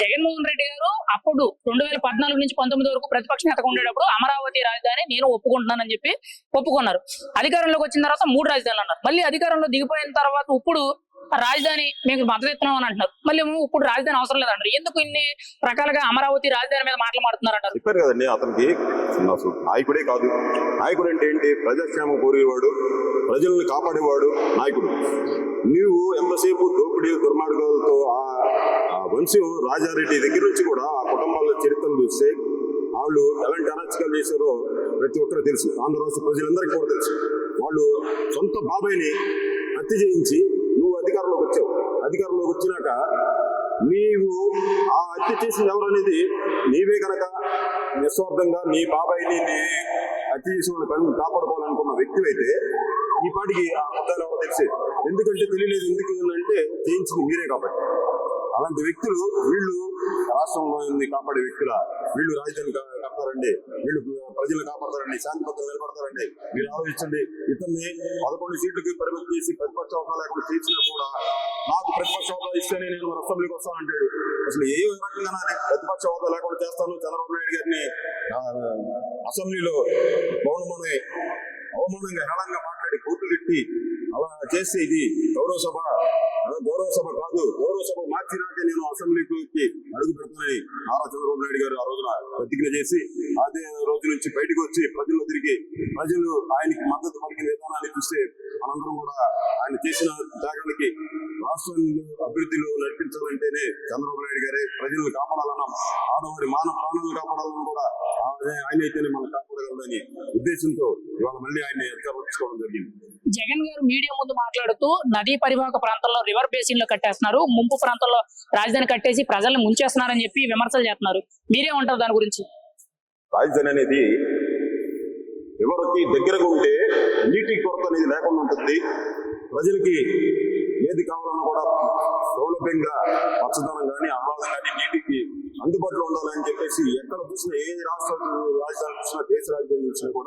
జగన్మోహన్ రెడ్డి గారు అప్పుడు 2014 నుంచి 19 వరకు ప్రతిపక్ష నేతగా ఉండేటప్పుడు అమరావతి రాజధాని నేను ఒప్పుకుంటున్నానని చెప్పి ఒప్పుకున్నారు. అధికారంలోకి వచ్చిన తర్వాత 3 రాజధానులు అన్నారు. మళ్ళీ అధికారంలో దిగిపోయిన తర్వాత ఇప్పుడు రాజధాని మీకు మద్దతు ఇస్తున్నాం అని అంటున్నారు. మళ్ళీ ఇప్పుడు రాజధాని అవసరం లేదంటారు. ఎందుకు ఇన్ని రకాలుగా అమరావతి రాజధాని మీద మాట్లాడుతున్నారు అంటారు? చెప్పారు కదండి, అతనికి అసలు నాయకుడే కాదు. నాయకుడు అంటే ఏంటి? ప్రజాక్షేమం కోరేవాడు, ప్రజల్ని కాపాడేవాడు నాయకుడు. నీవు ఎంతసేపు దోపిడీ దుర్మార్గాలతో ఆ వంశం రాజారెడ్డి దగ్గర నుంచి కూడా ఆ కుటుంబాల చరిత్రను చూస్తే వాళ్ళు ఎలాంటి అరాచకాలు చేశారో ప్రతి ఒక్కరు తెలుసు. ఆంధ్ర రాష్ట్ర ప్రజలందరికీ కూడా తెలుసు. వాళ్ళు సొంత బాబాయిని హత్య చేయించి నువ్వు అధికారంలోకి వచ్చావు. అధికారంలోకి వచ్చినాక నీవు ఆ హత్య చేసింది ఎవరు అనేది నీవే కనుక నిస్వార్థంగా నీ బాబాయిని హత్య చేసిన వాళ్ళని కాపాడుకోవాలనుకున్న వ్యక్తి అయితే ఈ పాటికి ఆ ముద్దాలు ఎవరో తెలిసేది. ఎందుకంటే తెలియలేదు. ఎందుకు అంటే చేయించింది మీరే కాబట్టి. అలాంటి వ్యక్తులు వీళ్ళు రాష్ట్రంలో కాపాడే వ్యక్తుల వీళ్ళు రాజధాని కడతారండి, వీళ్ళు ప్రజలు కాపాడతారండి, శాంతి భద్రతలు నిలబడతారండి. మీరు ఆలోచించండి. ఇతన్ని 11 సీట్లకి పరిమితి చేసి ప్రతిపక్ష హోదా లేకుండా చేసినా కూడా నాకు ప్రతిపక్ష హోదా ఇస్తేనే నేను మన అసెంబ్లీకి వస్తాను అంటాడు. అసలు ఏ రకంగా ప్రతిపక్ష హోదా లేకుండా చేస్తాను చంద్రబాబు నాయుడు గారిని అసెంబ్లీలో పౌనమని అవమానంగా హేళంగా మాట్లాడి కూతురు తిట్టి అలా చేస్తే ఇది గౌరవ సభ కాదు. గౌరవ సభ మార్చినాకే నేను అసెంబ్లీకి అడుగు పెడతానని నారా చంద్రబాబు నాయుడు గారు ఆ రోజున ప్రతిజ్ఞ చేసి అదే రోజు నుంచి బయటకు వచ్చి ప్రజల్లో తిరిగి ప్రజలు ఆయనకి మద్దతు పలికిన విధానాన్ని చూస్తే మనందరం కూడా ఆయన చేసిన త్యాగాలకి రాష్ట్రంలో అభివృద్ధిలో నడిపించాలంటేనే చంద్రబాబు నాయుడు గారే ప్రజలను కాపాడాలన్నా, ఆడవాడి ప్రాణాలను కాపాడాలని కూడా ఆయన అయితేనే మనం కాపాడగలదని ఉద్దేశంతో ఇవాళ మళ్ళీ ఆయన అధికారం తీసుకోవడం జరిగింది. జగన్ గారు మీడియా ముందు మాట్లాడుతూ నదీ పరివాహక ప్రాంతాల్లో రివర్ బేసిన్ లో కట్టేస్తున్నారు, ముంపు ప్రాంతాల్లో రాజధాని కట్టేసి ప్రజల్ని ముంచేస్తున్నారని చెప్పి విమర్శలు చేస్తున్నారు. మీరేమంటారు దాని గురించి? రాజధాని అనేది ఎవరికి దగ్గరగా ఉంటే నీటి కొరత అనేది లేకుండా ఉంటుంది. ప్రజలకి ఏది కావాలన్నా కూడా సౌలభ్యంగా పచ్చదనం కానీ ఆహ్లాదం కానీ నీటికి అందుబాటులో ఉండాలని చెప్పేసి ఎక్కడ చూసినా ఏ రాష్ట్ర రాజధాని చూసినా దేశ రాజధాని చూసినా కూడా